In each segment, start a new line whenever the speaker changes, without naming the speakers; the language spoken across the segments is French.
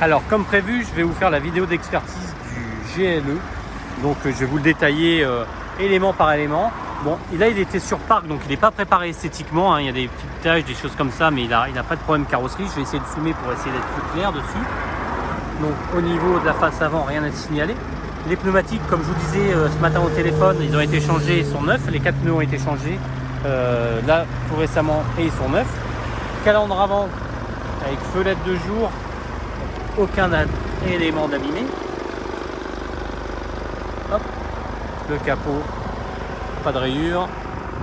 Alors comme prévu, je vais vous faire la vidéo d'expertise du GLE. Donc je vais vous le détailler élément par élément. Bon, là il était sur parc, donc il n'est pas préparé esthétiquement, hein. Il y a des petites taches, des choses comme ça, mais il n'a pas de problème carrosserie. Je vais essayer de zoomer pour essayer d'être plus clair dessus. Donc au niveau de la face avant, rien à signaler. Les pneumatiques, comme je vous disais ce matin au téléphone, ils ont été changés, ils sont neufs. Les 4 pneus ont été changés là tout récemment et ils sont neufs. Calandre avant avec fenêtre de jour, aucun élément d'abîmé. Hop, le capot, pas de rayures,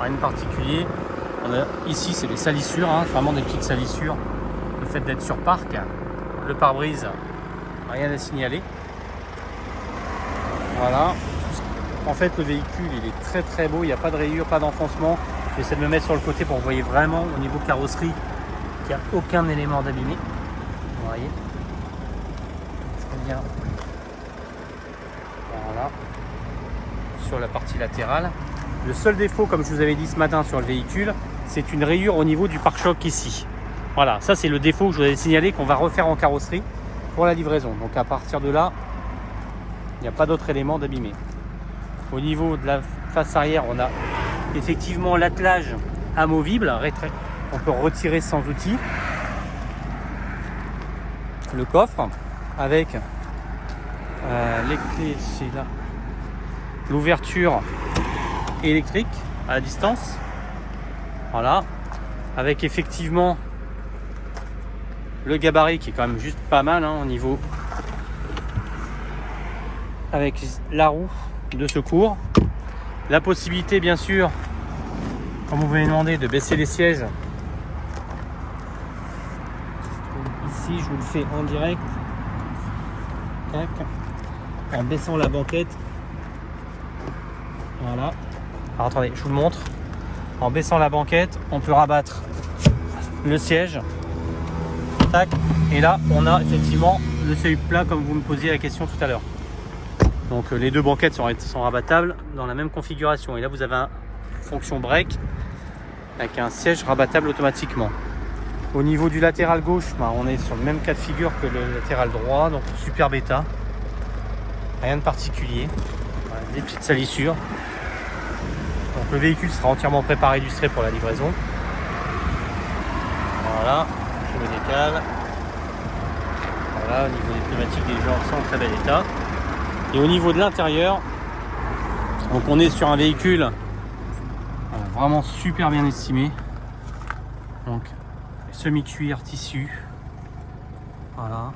rien de particulier. Ici c'est des salissures, hein, vraiment des petites salissures. Le fait d'être sur parc, le pare-brise, rien à signaler. Voilà. En fait le véhicule il est très très beau, il n'y a pas de rayures, pas d'enfoncement. Je vais essayer de me mettre sur le côté pour que vous voyez vraiment au niveau carrosserie qu'il n'y a aucun élément d'abîmé. Vous voyez. Très bien. Voilà. Sur la partie latérale. Le seul défaut, comme je vous avais dit ce matin sur le véhicule, c'est une rayure au niveau du pare-choc ici. Voilà, ça c'est le défaut que je vous avais signalé qu'on va refaire en carrosserie pour la livraison. Donc à partir de là, il n'y a pas d'autre élément d'abîmé. Au niveau de la face arrière, on a effectivement l'attelage amovible. On peut retirer sans outil. Le coffre avec les clés, c'est là. L'ouverture électrique à distance. Voilà. Avec effectivement le gabarit qui est quand même juste pas mal, hein, au niveau. Avec la roue de secours. La possibilité bien sûr, comme vous m'avez demandé, de baisser les sièges. Ici je vous le fais en direct. Tac. En baissant la banquette. Voilà. Alors attendez, je vous le montre. En baissant la banquette, on peut rabattre le siège. Tac. Et là, on a effectivement le seuil plat comme vous me posiez la question tout à l'heure. Donc les deux banquettes sont rabattables dans la même configuration. Et là, vous avez une fonction break avec un siège rabattable automatiquement. Au niveau du latéral gauche, on est sur le même cas de figure que le latéral droit. Donc super bêta. Rien de particulier. Voilà, des petites salissures. Donc le véhicule sera entièrement préparé, illustré pour la livraison. Voilà, je me décale. Voilà, au niveau des pneumatiques, des jantes sont en très bel état. Et au niveau de l'intérieur, donc on est sur un véhicule vraiment super bien estimé. Donc semi-cuir, tissu. Voilà.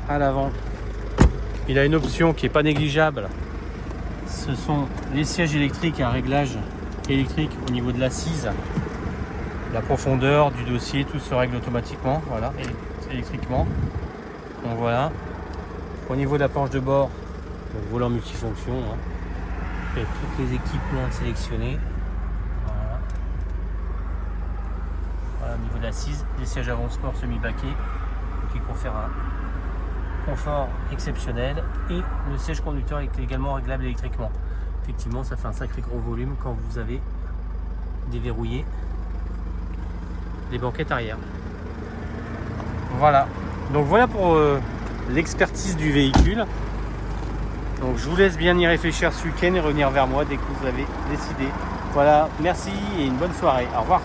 À l'avant, il a une option qui n'est pas négligeable. Ce sont les sièges électriques à réglage électrique au niveau de l'assise. La profondeur du dossier, tout se règle automatiquement, voilà, électriquement. Donc voilà. Au niveau de la planche de bord, donc volant multifonction, hein, et tous les équipements sélectionnés. Voilà. Voilà, au niveau de l'assise, les sièges avant sport semi-baquets qui confèrent un confort exceptionnel, et le siège conducteur est également réglable électriquement. Effectivement, ça fait un sacré gros volume quand vous avez déverrouillé les banquettes arrière. Voilà. Donc voilà pour l'expertise du véhicule. Donc je vous laisse bien y réfléchir ce week-end et revenir vers moi dès que vous avez décidé. Voilà, merci et une bonne soirée. Au revoir.